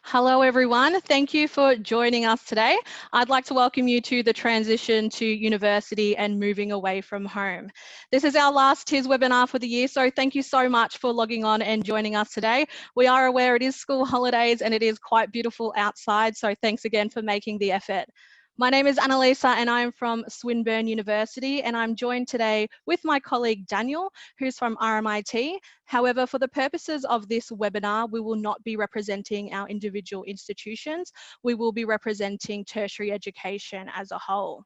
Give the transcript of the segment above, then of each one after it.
Hello everyone, thank you for joining us today. I'd like to welcome you to the transition to university and moving away from home. This is our last TIS webinar for the year, so thank you so much for logging on and joining us today. We are aware it is school holidays and it is quite beautiful outside, so thanks again for making the effort. My name is Annalisa and I'm from Swinburne University, and I'm joined today with my colleague Daniel, who's from RMIT. However, for the purposes of this webinar, we will not be representing our individual institutions. We will be representing tertiary education as a whole.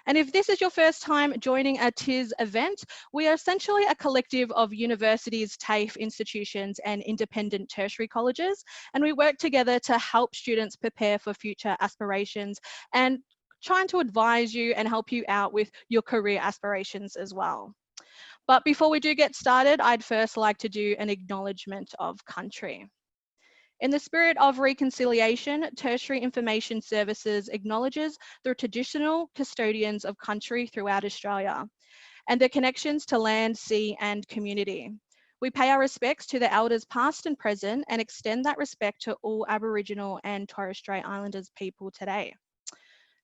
And if this is your first time joining a TIS event, we are essentially a collective of universities, TAFE institutions and independent tertiary colleges. And we work together to help students prepare for future aspirations and trying to advise you and help you out with your career aspirations as well. But before we do get started, I'd first like to do an acknowledgement of country. In the spirit of reconciliation, Tertiary Information Services acknowledges the traditional custodians of country throughout Australia and their connections to land, sea and community. We pay our respects to the elders past and present and extend that respect to all Aboriginal and Torres Strait Islanders people today.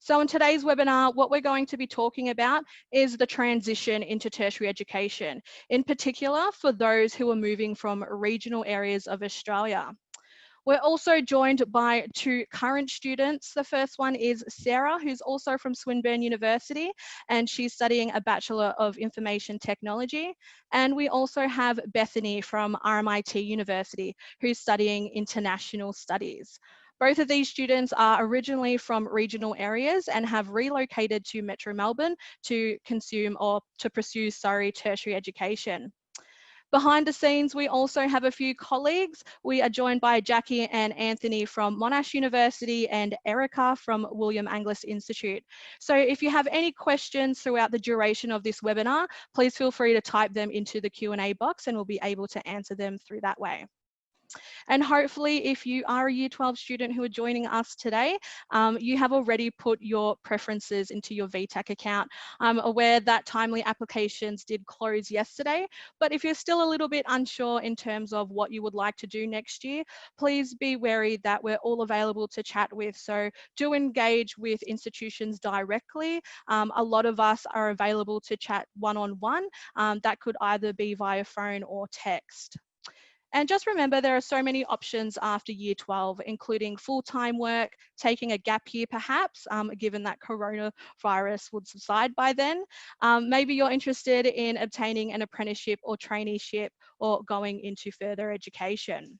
So in today's webinar, what we're going to be talking about is the transition into tertiary education, in particular for those who are moving from regional areas of Australia. We're also joined by two current students. The first one is Sarah, who's also from Swinburne University, and she's studying a Bachelor of Information Technology. And we also have Bethany from RMIT University, who's studying International Studies. Both of these students are originally from regional areas and have relocated to Metro Melbourne to pursue tertiary education. Behind the scenes, we also have a few colleagues. We are joined by Jackie and Anthony from Monash University and Erica from William Angliss Institute. So if you have any questions throughout the duration of this webinar, please feel free to type them into the Q&A box and we'll be able to answer them through that way. And hopefully, if you are a Year 12 student who are joining us today, you have already put your preferences into your VTAC account. I'm aware that timely applications did close yesterday, but if you're still a little bit unsure in terms of what you would like to do next year, please be wary that we're all available to chat with. So do engage with institutions directly. A lot of us are available to chat one-on-one. That could either be via phone or text. And just remember, there are so many options after Year 12, including full-time work, taking a gap year perhaps, given that coronavirus would subside by then. Maybe you're interested in obtaining an apprenticeship or traineeship or going into further education.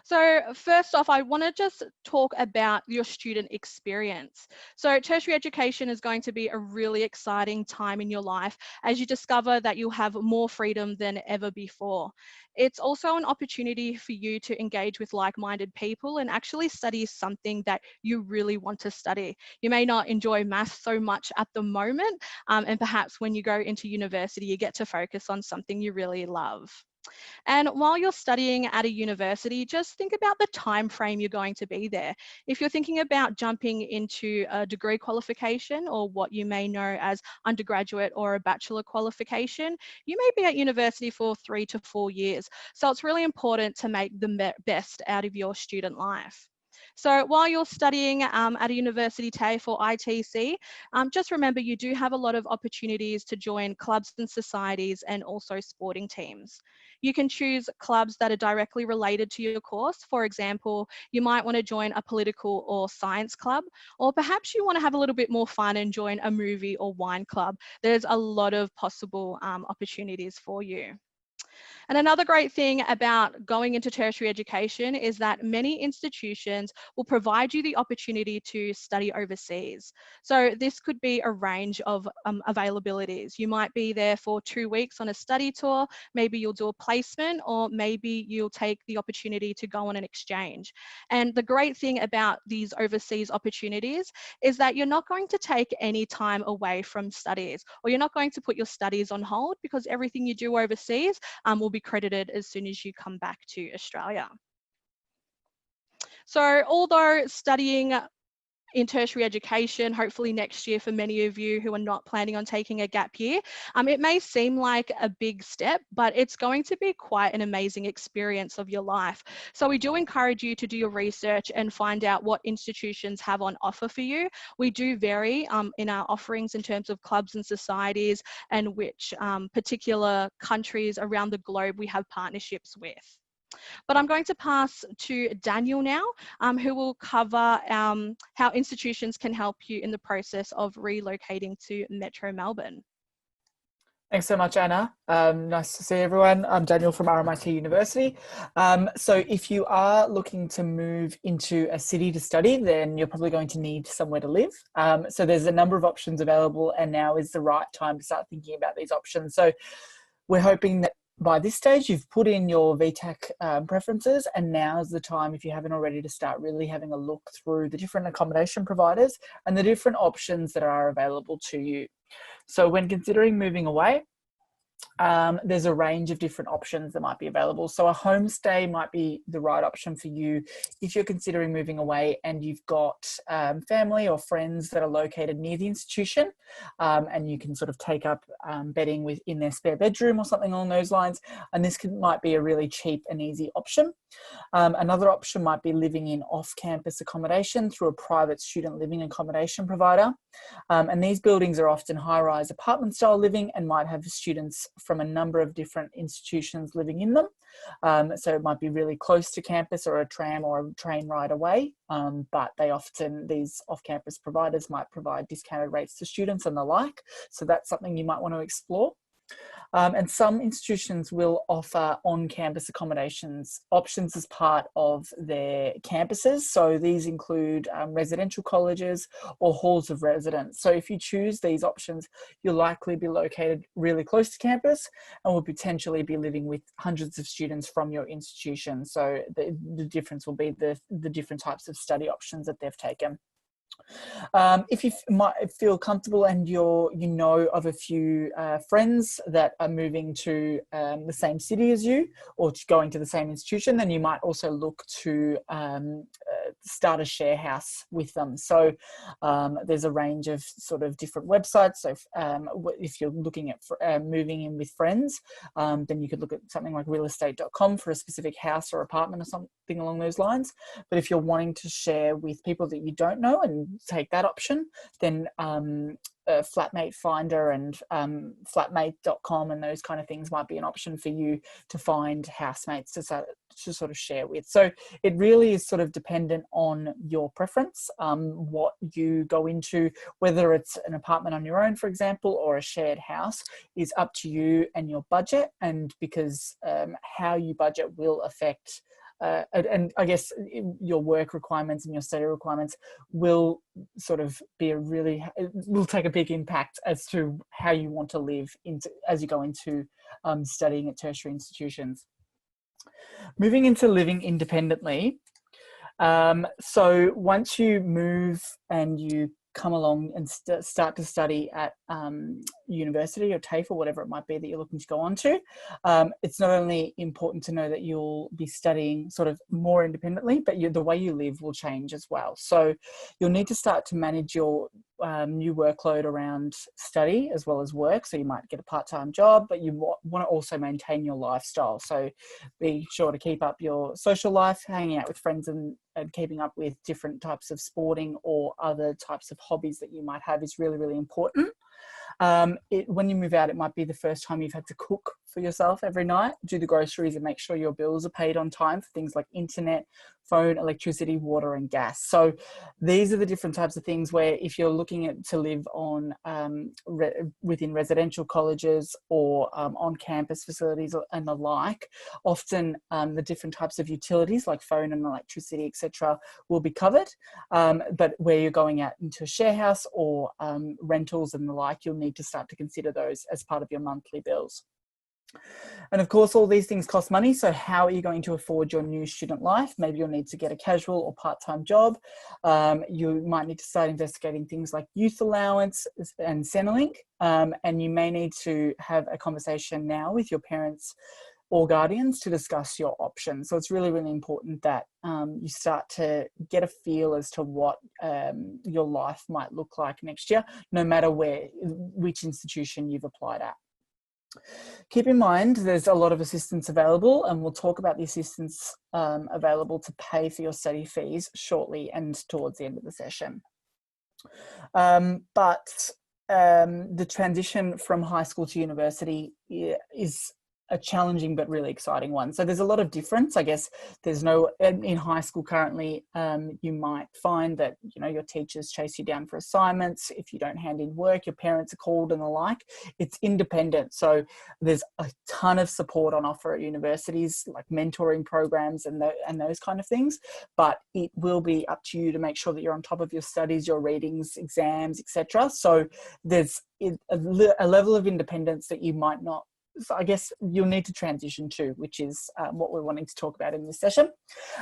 So first off, I want to just talk about your student experience. So tertiary education is going to be a really exciting time in your life as you discover that you'll have more freedom than ever before. It's also an opportunity for you to engage with like-minded people and actually study something that you really want to study. You may not enjoy maths so much at the moment, and perhaps when you go into university, you get to focus on something you really love. And while you're studying at a university, just think about the time frame you're going to be there. If you're thinking about jumping into a degree qualification or what you may know as undergraduate or a bachelor qualification, you may be at university for 3 to 4 years. So it's really important to make the best out of your student life. So while you're studying at a university TAFE or ITC, just remember you do have a lot of opportunities to join clubs and societies and also sporting teams. You can choose clubs that are directly related to your course. For example, you might want to join a political or science club, or perhaps you want to have a little bit more fun and join a movie or wine club. There's a lot of possible opportunities for you. And another great thing about going into tertiary education is that many institutions will provide you the opportunity to study overseas. So this could be a range of availabilities. You might be there for 2 weeks on a study tour, maybe you'll do a placement, or maybe you'll take the opportunity to go on an exchange. And the great thing about these overseas opportunities is that you're not going to take any time away from studies, or you're not going to put your studies on hold, because everything you do overseas will be credited as soon as you come back to Australia. So although studying in tertiary education, hopefully next year for many of you who are not planning on taking a gap year. It may seem like a big step, but it's going to be quite an amazing experience of your life. So we do encourage you to do your research and find out what institutions have on offer for you. We do vary in our offerings in terms of clubs and societies and which particular countries around the globe we have partnerships with. But I'm going to pass to Daniel now, who will cover how institutions can help you in the process of relocating to Metro Melbourne. Thanks so much, Anna. Nice to see everyone. I'm Daniel from RMIT University. So if you are looking to move into a city to study, then you're probably going to need somewhere to live. So there's a number of options available, and now is the right time to start thinking about these options. So we're hoping that by this stage, you've put in your VTAC preferences, and now's the time, if you haven't already, to start really having a look through the different accommodation providers and the different options that are available to you. So when considering moving away, there's a range of different options that might be available. So a homestay might be the right option for you if you're considering moving away and you've got family or friends that are located near the institution, and you can sort of take up bedding within their spare bedroom or something along those lines. And this might be a really cheap and easy option. Another option might be living in off-campus accommodation through a private student living accommodation provider. And these buildings are often high-rise apartment style living and might have students from a number of different institutions living in them. So it might be really close to campus or a tram or a train ride away, but these off-campus providers might provide discounted rates to students and the like. So that's something you might want to explore. And some institutions will offer on-campus accommodations options as part of their campuses. So these include residential colleges or halls of residence. So if you choose these options, you'll likely be located really close to campus and will potentially be living with hundreds of students from your institution. So the difference will be the different types of study options that they've taken. If you might feel comfortable and you know of a few friends that are moving to the same city as you or going to the same institution, then you might also look to start a share house with them. So there's a range of sort of different websites. So if you're looking at moving in with friends, then you could look at something like realestate.com for a specific house or apartment or something along those lines. But if you're wanting to share with people that you don't know and take that option, then Flatmate Finder and flatmate.com and those kind of things might be an option for you to find housemates to sort of share with. So it really is sort of dependent on your preference, what you go into, whether it's an apartment on your own, for example, or a shared house is up to you and your budget, and because how you budget will affect and I guess your work requirements and your study requirements will sort of will take a big impact as to how you want to live as you go into studying at tertiary institutions. Moving into living independently. So once you move and you come along and start to study at university or TAFE or whatever it might be that you're looking to go on to, it's not only important to know that you'll be studying sort of more independently, but the way you live will change as well. So you'll need to start to manage your new workload around study as well as work. So you might get a part-time job, but you want to also maintain your lifestyle. So be sure to keep up your social life, hanging out with friends and keeping up with different types of sporting or other types of hobbies that you might have is really, really important. When you move out, it might be the first time you've had to cook for yourself every night, do the groceries and make sure your bills are paid on time for things like internet, phone, electricity, water and gas. So these are the different types of things where if you're looking to live on within residential colleges or on campus facilities and the like, often the different types of utilities like phone and electricity, etc., will be covered. But where you're going out into a share house or rentals and the like, you'll need to start to consider those as part of your monthly bills. And of course, all these things cost money. So how are you going to afford your new student life? Maybe you'll need to get a casual or part-time job. You might need to start investigating things like youth allowance and Centrelink. And you may need to have a conversation now with your parents or guardians to discuss your options. So it's really, really important that you start to get a feel as to what your life might look like next year, no matter which institution you've applied at. Keep in mind, there's a lot of assistance available, and we'll talk about the assistance available to pay for your study fees shortly and towards the end of the session. But the transition from high school to university is a challenging but really exciting one. So there's a lot of difference. I guess there's no, in high school currently, you might find that, you know, your teachers chase you down for assignments. If you don't hand in work, your parents are called and the like. It's independent. So there's a ton of support on offer at universities, like mentoring programs and those kind of things. But it will be up to you to make sure that you're on top of your studies, your readings, exams, etc. So there's a level of independence that you might not, so I guess you'll need to transition to, which is what we're wanting to talk about in this session.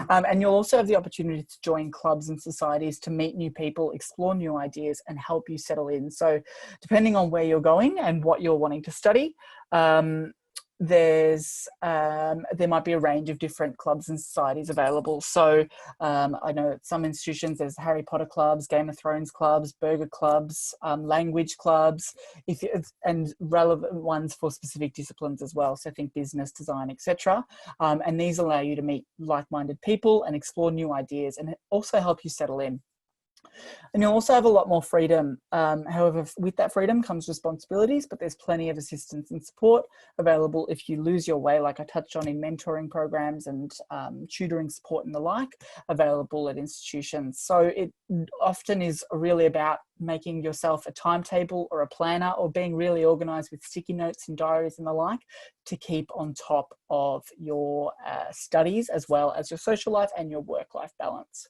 And you'll also have the opportunity to join clubs and societies to meet new people, explore new ideas, and help you settle in. So depending on where you're going and what you're wanting to study, there might be a range of different clubs and societies available. So I know at some institutions there's Harry Potter clubs, Game of Thrones clubs, burger clubs, language clubs, and relevant ones for specific disciplines as well. So think business, design, etc. And these allow you to meet like-minded people and explore new ideas, and also help you settle in. And you'll also have a lot more freedom. However, with that freedom comes responsibilities, but there's plenty of assistance and support available if you lose your way, like I touched on in mentoring programs and tutoring support and the like, available at institutions. So it often is really about making yourself a timetable or a planner, or being really organised with sticky notes and diaries and the like, to keep on top of your studies as well as your social life and your work-life balance.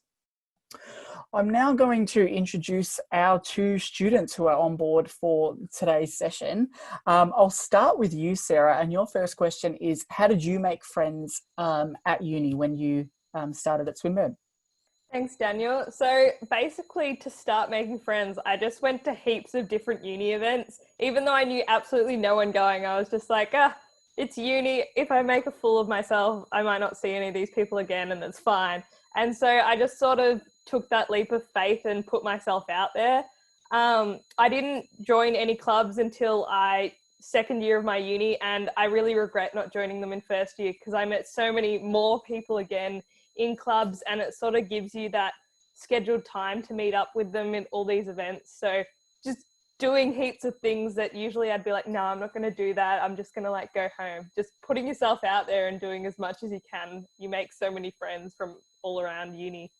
I'm now going to introduce our two students who are on board for today's session. I'll start with you, Sarah, and your first question is, how did you make friends at uni when you started at Swinburne? Thanks, Daniel. So basically, to start making friends, I just went to heaps of different uni events. Even though I knew absolutely no one going, I was just like, it's uni. If I make a fool of myself, I might not see any of these people again, and it's fine. And so I just sort of took that leap of faith and put myself out there. I didn't join any clubs until second year of my uni, and I really regret not joining them in first year, because I met so many more people again in clubs, and it sort of gives you that scheduled time to meet up with them in all these events. So just doing heaps of things that usually I'd be like, no, I'm not going to do that. I'm just going to like go home. Just putting yourself out there and doing as much as you can. You make so many friends from all around uni.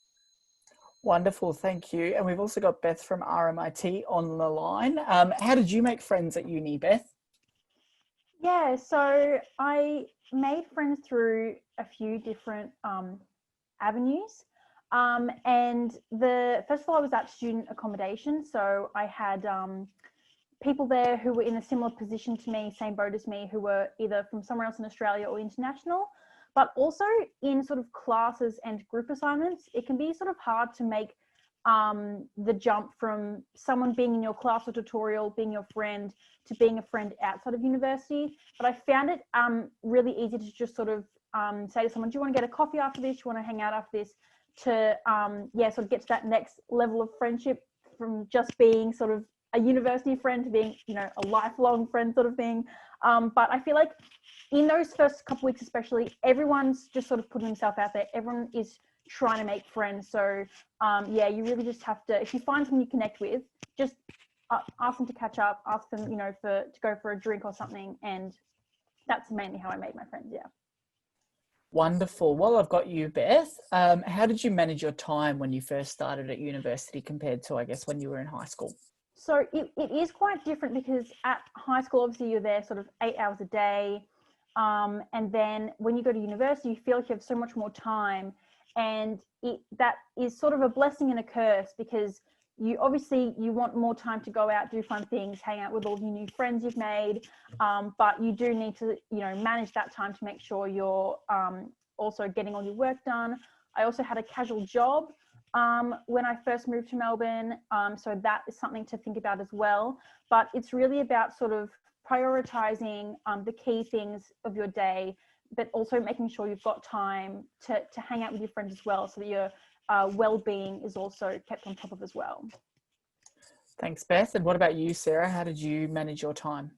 Wonderful, thank you. And we've also got Beth from RMIT on the line. How did you make friends at uni, Beth? Yeah, so I made friends through a few different avenues. And first of all, I was at student accommodation. So I had people there who were in a similar position to me, same boat as me, who were either from somewhere else in Australia or international. But also in sort of classes and group assignments, it can be sort of hard to make the jump from someone being in your class or tutorial, being your friend, to being a friend outside of university. But I found it really easy to just sort of say to someone, do you want to get a coffee after this? Do you want to hang out after this? To, sort of get to that next level of friendship, from just being sort of a university friend to being, a lifelong friend sort of thing. But I feel like in those first couple of weeks especially, everyone's just sort of putting themselves out there. Everyone is trying to make friends. So you really just have to, if you find someone you connect with, just ask them to catch up, ask them, to go for a drink or something. And that's mainly how I made my friends, yeah. Wonderful. Well, I've got you, Beth. How did you manage your time when you first started at university compared to, I guess, when you were in high school? So it is quite different, because at high school, obviously you're there sort of 8 hours a day. And then when you go to university, you feel like you have so much more time, and that is sort of a blessing and a curse, because you want more time to go out, do fun things, hang out with all the new friends you've made. But you do need to, manage that time to make sure you're also getting all your work done. I also had a casual job when I first moved to Melbourne. So that is something to think about as well. But it's really about sort of prioritizing the key things of your day, but also making sure you've got time to hang out with your friends as well, so that your well-being is also kept on top of as well. Thanks, Beth. And what about you, Sarah? How did you manage your time?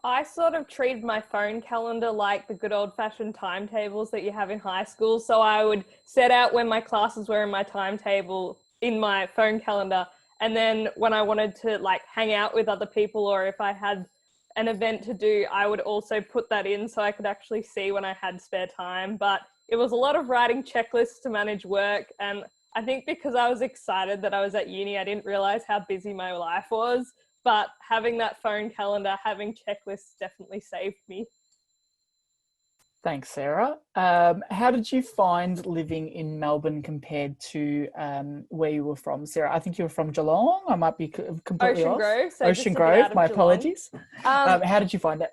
I sort of treated my phone calendar like the good old-fashioned timetables that you have in high school. So I would set out when my classes were in my timetable in my phone calendar. And then when I wanted to like hang out with other people, or if I had an event to do, I would also put that in so I could actually see when I had spare time. But it was a lot of writing checklists to manage work. And I think because I was excited that I was at uni, I didn't realize how busy my life was. But having that phone calendar, having checklists definitely saved me. Thanks, Sarah. How did you find living in Melbourne compared to where you were from? Sarah, I think you were from Geelong. I might be completely Ocean off. Grove. So Ocean just a bit out Grove, of my Geelong. apologies. How did you find it?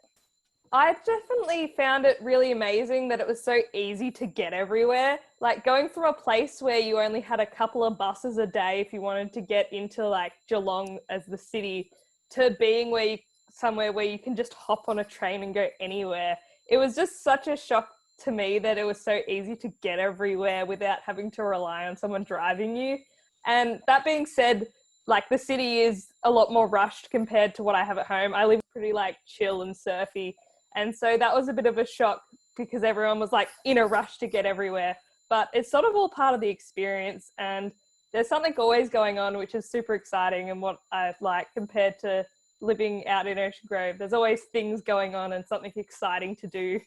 I definitely found it really amazing that it was so easy to get everywhere. Like going from a place where you only had a couple of buses a day if you wanted to get into like Geelong as the city, to being somewhere where you can just hop on a train and go anywhere. It was just such a shock to me that it was so easy to get everywhere without having to rely on someone driving you. And that being said, like the city is a lot more rushed compared to what I have at home. I live pretty like chill and surfy. And so that was a bit of a shock because everyone was like in a rush to get everywhere. But it's sort of all part of the experience, and there's something always going on, which is super exciting and what I like compared to living out in Ocean Grove. There's always things going on and something exciting to do.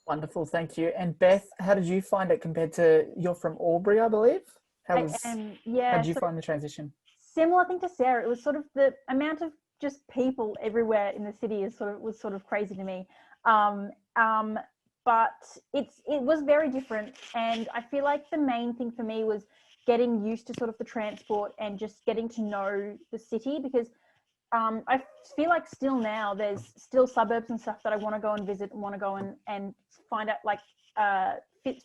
Wonderful, thank you. And Beth, how did you find it compared to, you're from Albury, I believe? How did you find the transition? Similar thing to Sarah. It was sort of the amount of just people everywhere in the city was sort of crazy to me. But it was very different, and I feel like the main thing for me was getting used to sort of the transport and just getting to know the city, because I feel like still now there's still suburbs and stuff that I want to go and visit and want to go and find out, like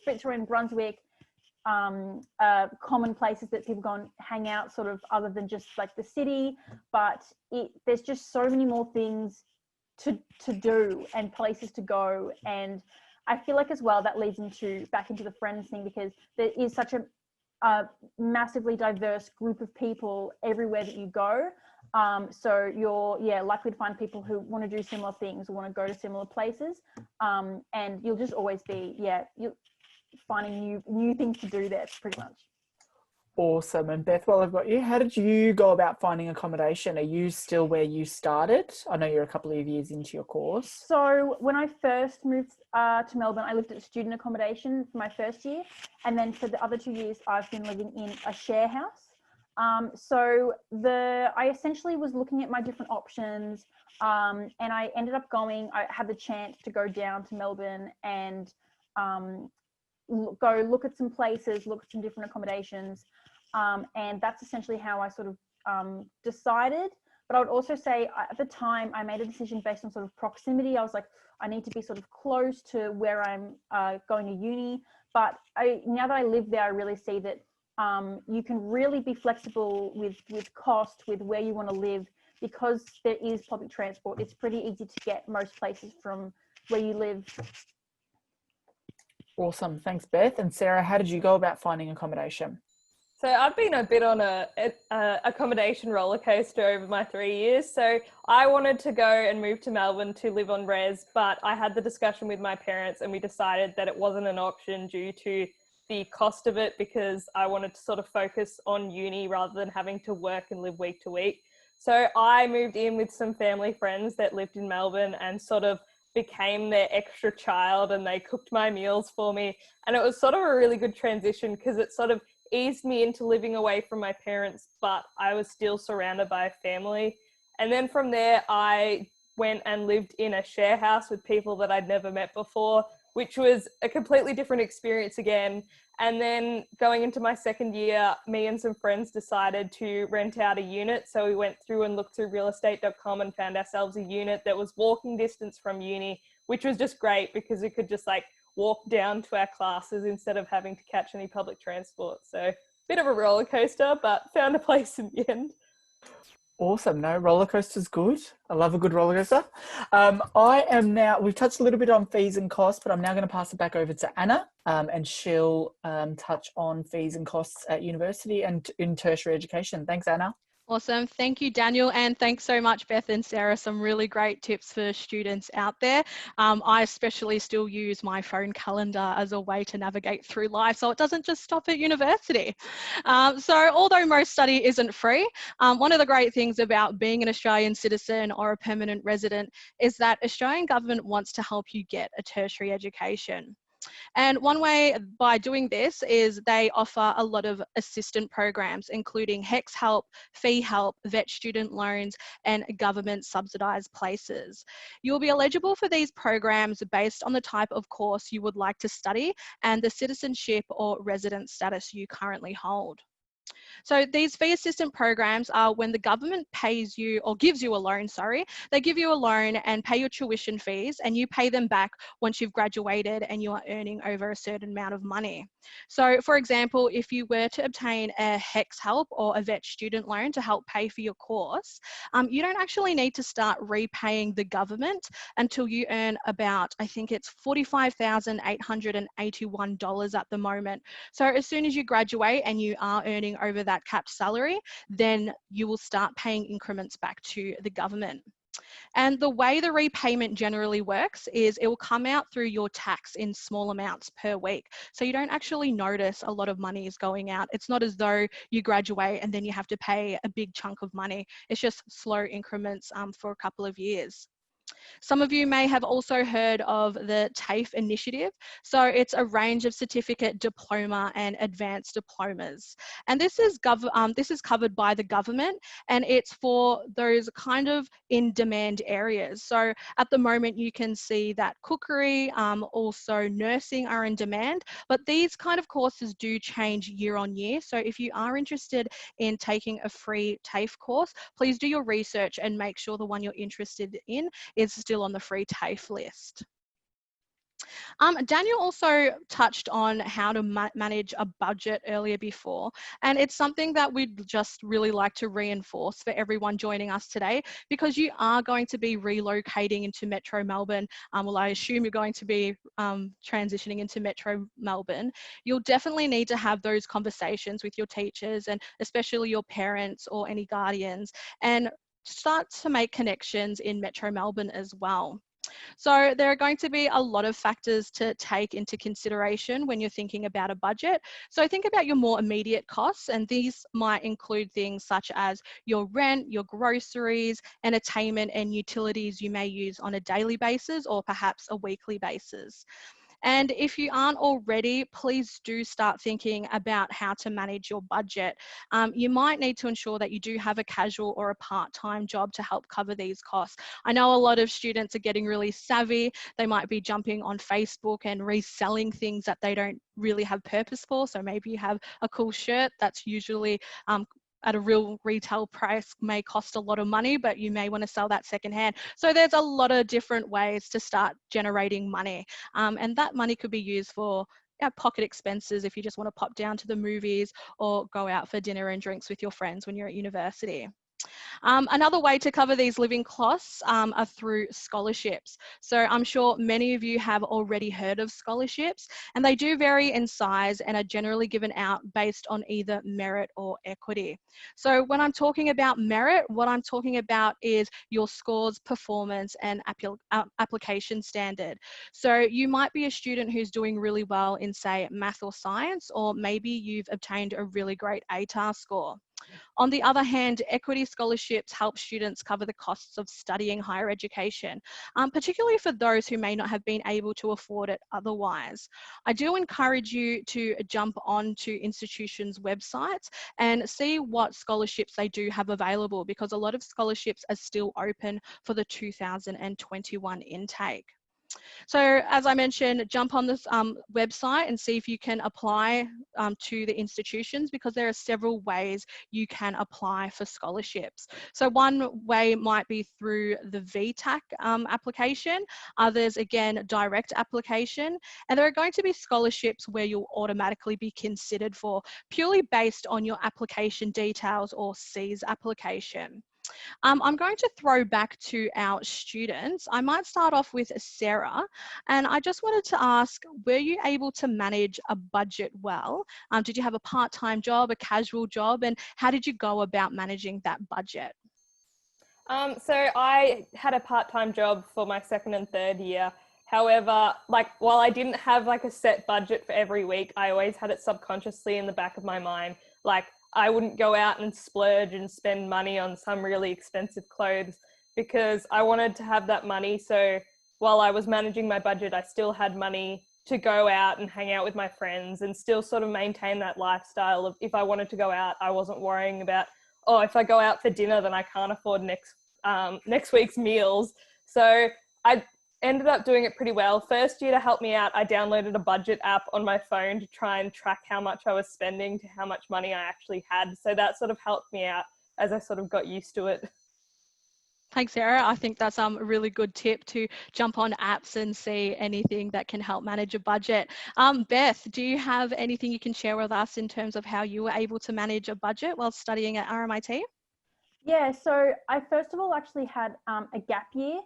Fitzroy and Brunswick, common places that people go and hang out sort of other than just like the city. But there's just so many more things to do and places to go. And I feel like as well that leads back into the friends thing, because there is such a massively diverse group of people everywhere that you go. So you're likely to find people who want to do similar things or want to go to similar places. And you'll just always be you finding new things to do there pretty much. Awesome. And Beth, while I've got you, how did you go about finding accommodation? Are you still where you started? I know you're a couple of years into your course. So when I first moved to Melbourne, I lived at student accommodation for my first year. And then for the other 2 years, I've been living in a share house. I essentially was looking at my different options, and I ended up I had the chance to go down to Melbourne and go look at some places, look at some different accommodations. And that's essentially how I sort of decided. But I would also say at the time I made a decision based on sort of proximity. I was like, I need to be sort of close to where I'm going to uni. But now that I live there, I really see that you can really be flexible with cost, with where you want to live, because there is public transport. It's pretty easy to get most places from where you live. Awesome. Thanks, Beth. And Sarah, how did you go about finding accommodation? So I've been a bit on a accommodation roller coaster over my 3 years. So I wanted to go and move to Melbourne to live on res, but I had the discussion with my parents and we decided that it wasn't an option due to the cost of it, because I wanted to sort of focus on uni rather than having to work and live week to week. So I moved in with some family friends that lived in Melbourne and sort of became their extra child, and they cooked my meals for me. And it was sort of a really good transition because it sort of eased me into living away from my parents, but I was still surrounded by family. And then from there, I went and lived in a share house with people that I'd never met before, which was a completely different experience again. And then going into my second year, me and some friends decided to rent out a unit. So we went through and looked through realestate.com and found ourselves a unit that was walking distance from uni, which was just great because we could just like walk down to our classes instead of having to catch any public transport. So bit of a roller coaster, but found a place in the end. Awesome. No, roller coaster's good. I love a good roller coaster. We've touched a little bit on fees and costs, but I'm now going to pass it back over to Anna, and she'll touch on fees and costs at university and in tertiary education. Thanks, Anna. Awesome. Thank you, Daniel. And thanks so much, Beth and Sarah. Some really great tips for students out there. I especially still use my phone calendar as a way to navigate through life, so it doesn't just stop at university. So although most study isn't free, one of the great things about being an Australian citizen or a permanent resident is that Australian government wants to help you get a tertiary education. And one way by doing this is they offer a lot of assistant programs, including HEX help, fee help, vet student loans, and government subsidised places. You'll be eligible for these programs based on the type of course you would like to study and the citizenship or resident status you currently hold. So these fee assistant programs are when the government pays you or gives you a loan, they give you a loan and pay your tuition fees, and you pay them back once you've graduated and you are earning over a certain amount of money. So for example, if you were to obtain a HEX help or a vet student loan to help pay for your course, you don't actually need to start repaying the government until you earn about, I think it's $45,881 at the moment. So as soon as you graduate and you are earning over that capped salary, then you will start paying increments back to the government. And the way the repayment generally works is it will come out through your tax in small amounts per week. So you don't actually notice a lot of money is going out. It's not as though you graduate and then you have to pay a big chunk of money. It's just slow increments for a couple of years. Some of you may have also heard of the TAFE initiative. So it's a range of certificate, diploma and advanced diplomas. And this is covered by the government, and it's for those kind of in-demand areas. So at the moment you can see that cookery, also nursing are in demand, but these kind of courses do change year on year. So if you are interested in taking a free TAFE course, please do your research and make sure the one you're interested in is still on the free TAFE list. Daniel also touched on how to manage a budget earlier before, and it's something that we'd just really like to reinforce for everyone joining us today, because you are going to be relocating into Metro Melbourne. Well, I assume you're going to be transitioning into Metro Melbourne. You'll definitely need to have those conversations with your teachers and especially your parents or any guardians, and start to make connections in Metro Melbourne as well. So there are going to be a lot of factors to take into consideration when you're thinking about a budget. So think about your more immediate costs, and these might include things such as your rent, your groceries, entertainment and utilities you may use on a daily basis or perhaps a weekly basis. And if you aren't already, please do start thinking about how to manage your budget. You might need to ensure that you do have a casual or a part-time job to help cover these costs. I know a lot of students are getting really savvy. They might be jumping on Facebook and reselling things that they don't really have purpose for. So maybe you have a cool shirt that's usually at a real retail price may cost a lot of money, but you may want to sell that secondhand. So there's a lot of different ways to start generating money. And that money could be used for pocket expenses if you just want to pop down to the movies or go out for dinner and drinks with your friends when you're at university. Another way to cover these living costs are through scholarships. So I'm sure many of you have already heard of scholarships, and they do vary in size and are generally given out based on either merit or equity. So when I'm talking about merit, what I'm talking about is your scores, performance and application standard. So you might be a student who's doing really well in, say, math or science, or maybe you've obtained a really great ATAR score. On the other hand, equity scholarships help students cover the costs of studying higher education, particularly for those who may not have been able to afford it otherwise. I do encourage you to jump onto institutions' websites and see what scholarships they do have available, because a lot of scholarships are still open for the 2021 intake. So as I mentioned, jump on this website and see if you can apply to the institutions, because there are several ways you can apply for scholarships. So one way might be through the VTAC application, others again direct application, and there are going to be scholarships where you'll automatically be considered for purely based on your application details or C's application. I'm going to throw back to our students. I might start off with Sarah, and I just wanted to ask, were you able to manage a budget well? Did you have a part-time job, a casual job, and how did you go about managing that budget? So I had a part-time job for my second and third year. However, like while I didn't have like a set budget for every week, I always had it subconsciously in the back of my mind. Like I wouldn't go out and splurge and spend money on some really expensive clothes because I wanted to have that money. So while I was managing my budget, I still had money to go out and hang out with my friends and still sort of maintain that lifestyle of if I wanted to go out, I wasn't worrying about, oh, if I go out for dinner, then I can't afford next week's meals. So I ended up doing it pretty well. First year, to help me out, I downloaded a budget app on my phone to try and track how much I was spending to how much money I actually had. So that sort of helped me out as I sort of got used to it. Thanks, Sarah. I think that's a really good tip to jump on apps and see anything that can help manage a budget. Beth, do you have anything you can share with us in terms of how you were able to manage a budget while studying at RMIT? Yeah, so I first of all actually had a gap year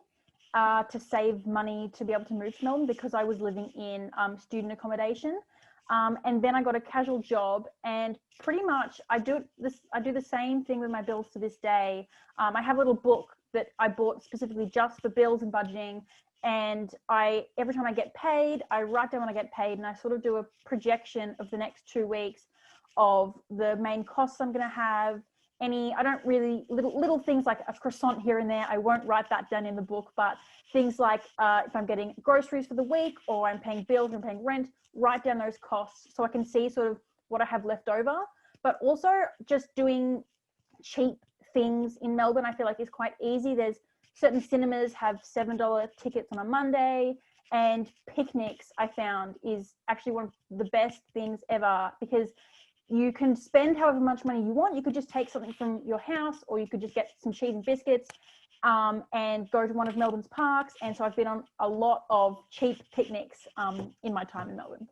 to save money to be able to move to Melbourne because I was living in student accommodation. And then I got a casual job, and pretty much I do the same thing with my bills to this day. I have a little book that I bought specifically just for bills and budgeting. And every time I get paid, I write down when I get paid, and I sort of do a projection of the next 2 weeks of the main costs I'm going to have. I don't really, little things like a croissant here and there, I won't write that down in the book, but things like if I'm getting groceries for the week or I'm paying bills and paying rent, write down those costs so I can see sort of what I have left over. But also just doing cheap things in Melbourne, I feel like is quite easy. There's certain cinemas have $7 tickets on a Monday, and picnics I found is actually one of the best things ever because you can spend however much money you want. You could just take something from your house, or you could just get some cheese and biscuits and go to one of Melbourne's parks. And so I've been on a lot of cheap picnics in my time in Melbourne.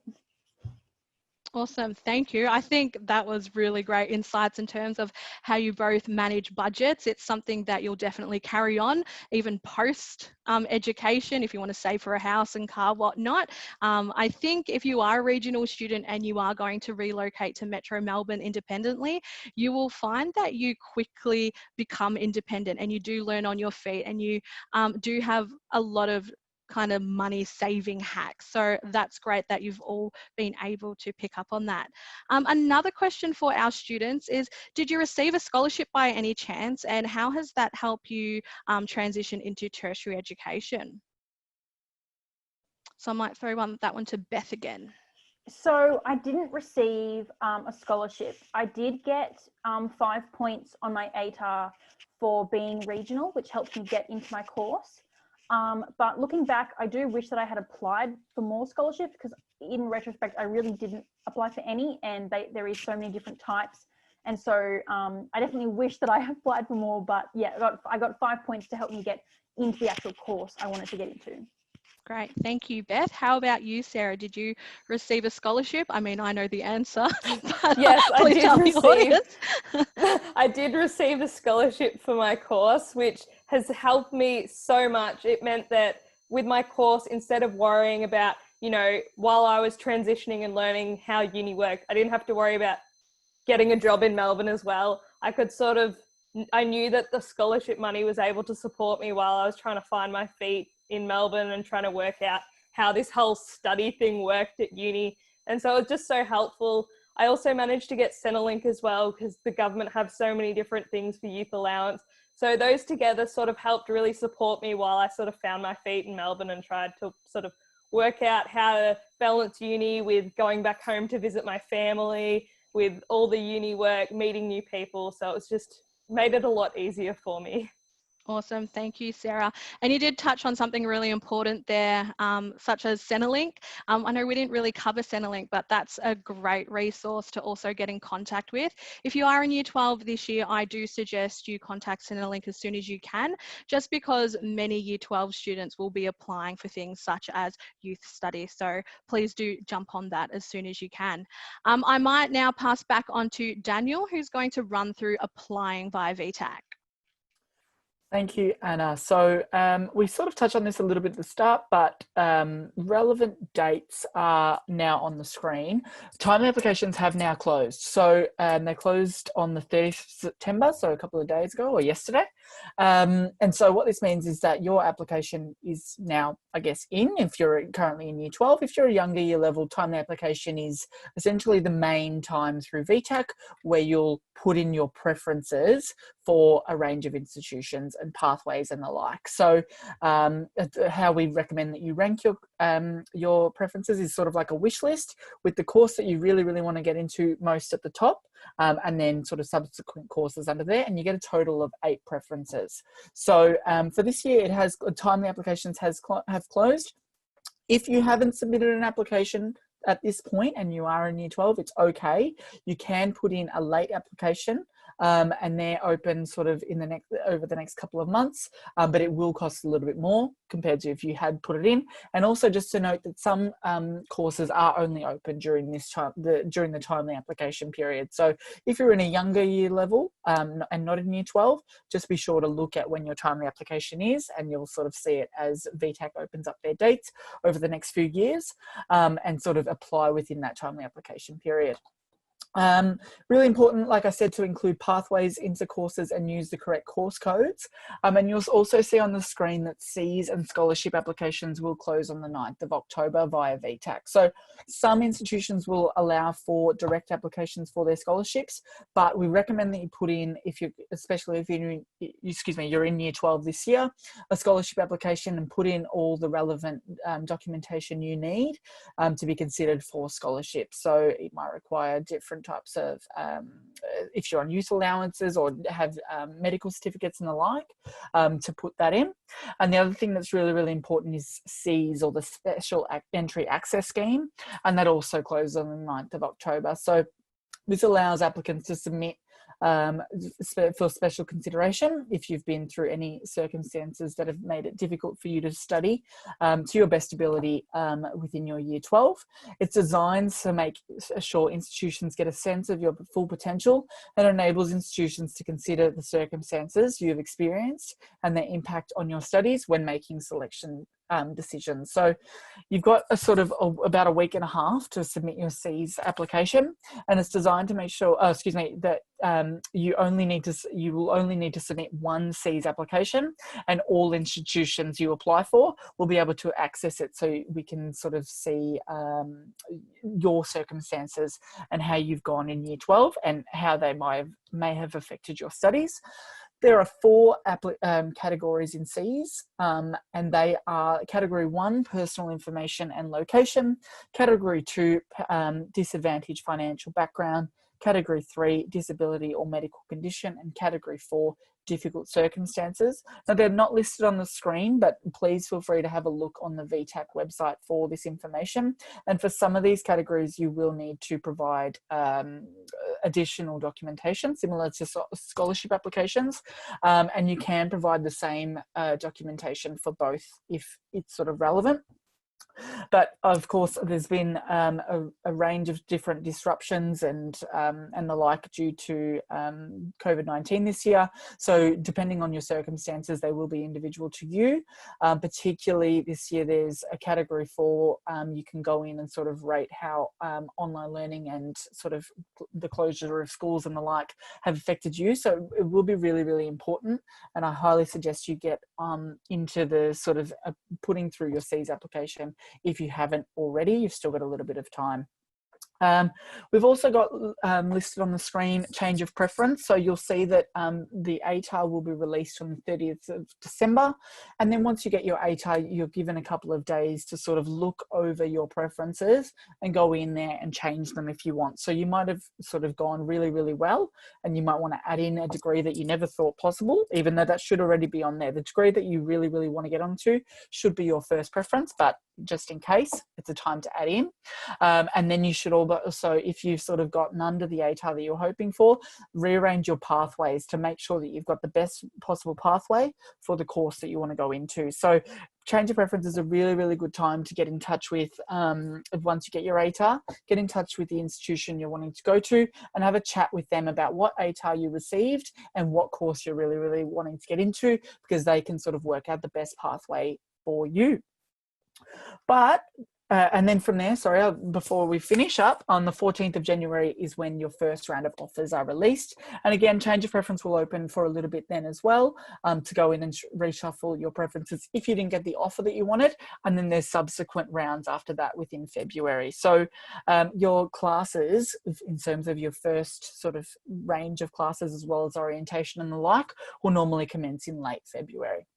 Awesome, thank you. I think that was really great insights in terms of how you both manage budgets. It's something that you'll definitely carry on even post education if you want to save for a house and car, whatnot. I think if you are a regional student and you are going to relocate to Metro Melbourne independently, you will find that you quickly become independent and you do learn on your feet, and you do have a lot of kind of money saving hacks. So that's great that you've all been able to pick up on that. Another question for our students is, did you receive a scholarship by any chance, and how has that helped you transition into tertiary education? So I might throw that one to Beth again. So I didn't receive a scholarship. I did get 5 points on my ATAR for being regional, which helped me get into my course. But looking back, I do wish that I had applied for more scholarships because in retrospect, I really didn't apply for any, and there is so many different types. And so I definitely wish that I applied for more, but yeah, I got 5 points to help me get into the actual course I wanted to get into. Great, thank you, Beth. How about you, Sarah? Did you receive a scholarship? I mean, I know the answer, but yes, I did receive. I did receive a scholarship for my course, which has helped me so much. It meant that with my course, instead of worrying about, while I was transitioning and learning how uni worked, I didn't have to worry about getting a job in Melbourne as well. I knew that the scholarship money was able to support me while I was trying to find my feet in Melbourne and trying to work out how this whole study thing worked at uni. And so it was just so helpful. I also managed to get Centrelink as well because the government have so many different things for youth allowance. So those together sort of helped really support me while I sort of found my feet in Melbourne and tried to sort of work out how to balance uni with going back home to visit my family, with all the uni work, meeting new people. So it was just made it a lot easier for me. Awesome, thank you, Sarah. And you did touch on something really important there, such as Centrelink. I know we didn't really cover Centrelink, but that's a great resource to also get in contact with. If you are in Year 12 this year, I do suggest you contact Centrelink as soon as you can, just because many Year 12 students will be applying for things such as youth study. So please do jump on that as soon as you can. I might now pass back on to Daniel, who's going to run through applying via VTAC. Thank you, Anna. So we sort of touched on this a little bit at the start, but relevant dates are now on the screen. Timely applications have now closed. So they closed on the 30th of September, so a couple of days ago or yesterday. And so what this means is that your application is now, I guess, in, if you're currently in year 12. If you're a younger year level, timely application is essentially the main time through VTAC where you'll put in your preferences for a range of institutions and pathways and the like. So how we recommend that you rank your preferences is sort of like a wish list with the course that you really, really want to get into most at the top, and then sort of subsequent courses under there, and you get a total of 8 preferences. So for this year, it has timely applications have closed. If you haven't submitted an application at this point and you are in year 12, it's okay. You can put in a late application, and they're open sort of over the next couple of months, but it will cost a little bit more compared to if you had put it in. And also just to note that some courses are only open during during the timely application period. So if you're in a younger year level and not in year 12, just be sure to look at when your timely application is, and you'll sort of see it as VTAC opens up their dates over the next few years, and sort of apply within that timely application period. Really important, like I said, to include pathways into courses and use the correct course codes. And you'll also see on the screen that Cs and scholarship applications will close on the 9th of October via VTAC. So some institutions will allow for direct applications for their scholarships, but we recommend that you put in, especially if you're in year 12 this year, a scholarship application, and put in all the relevant documentation you need to be considered for scholarship. So it might require different types of, if you're on youth allowances or have medical certificates and the like, to put that in. And the other thing that's really, really important is Cs, or the Special Entry Access Scheme, and that also closes on the 9th of October. So this allows applicants to submit for special consideration if you've been through any circumstances that have made it difficult for you to study to your best ability within your year 12. It's designed to make sure institutions get a sense of your full potential, and enables institutions to consider the circumstances you've experienced and their impact on your studies when making selection decisions. So you've got about a week and a half to submit your Cs application, and it's designed to make sure that you will only need to submit one Cs application, and all institutions you apply for will be able to access it, so we can sort of see your circumstances and how you've gone in year 12 and how they may have affected your studies. There are 4 categories in Cs, and they are Category 1, personal information and location; Category 2, disadvantaged financial background; Category 3, disability or medical condition; and Category 4, difficult circumstances. Now, they're not listed on the screen, but please feel free to have a look on the VTAC website for this information. And for some of these categories, you will need to provide additional documentation similar to scholarship applications, and you can provide the same documentation for both if it's sort of relevant. But of course, there's been a range of different disruptions and the like due to COVID-19 this year. So depending on your circumstances, they will be individual to you. Particularly this year, there's a Category 4. You can go in and sort of rate how online learning and sort of the closure of schools and the like have affected you. So it will be really, really important. And I highly suggest you get into the sort of putting through your Cs application. If you haven't already, you've still got a little bit of time. We've also got listed on the screen change of preference. So you'll see that the ATAR will be released on the 30th of December. And then once you get your ATAR, you're given a couple of days to sort of look over your preferences and go in there and change them if you want. So you might have sort of gone really, really well, and you might want to add in a degree that you never thought possible, even though that should already be on there. The degree that you really, really want to get onto should be your first preference, but just in case. It's a time to add in. And then you should also, if you've sort of gotten under the ATAR that you're hoping for, rearrange your pathways to make sure that you've got the best possible pathway for the course that you want to go into. So change of preference is a really, really good time to get in touch with, once you get your ATAR, get in touch with the institution you're wanting to go to and have a chat with them about what ATAR you received and what course you're really, really wanting to get into, because they can sort of work out the best pathway for you. But and then from there, sorry, before we finish up, on the 14th of January is when your first round of offers are released. And again, change of preference will open for a little bit then as well, to go in and reshuffle your preferences if you didn't get the offer that you wanted. And then there's subsequent rounds after that within February. So your classes, in terms of your first sort of range of classes, as well as orientation and the like, will normally commence in late February.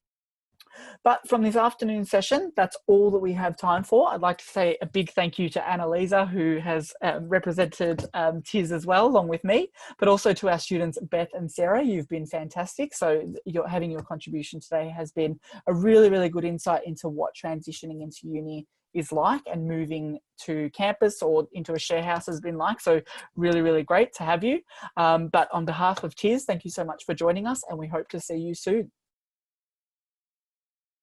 But from this afternoon session, that's all that we have time for. I'd like to say a big thank you to Annalisa, who has represented TIS as well, along with me, but also to our students, Beth and Sarah. You've been fantastic. So having your contribution today has been a really, really good insight into what transitioning into uni is like and moving to campus or into a share house has been like. So really, really great to have you. But on behalf of TIS, thank you so much for joining us, and we hope to see you soon.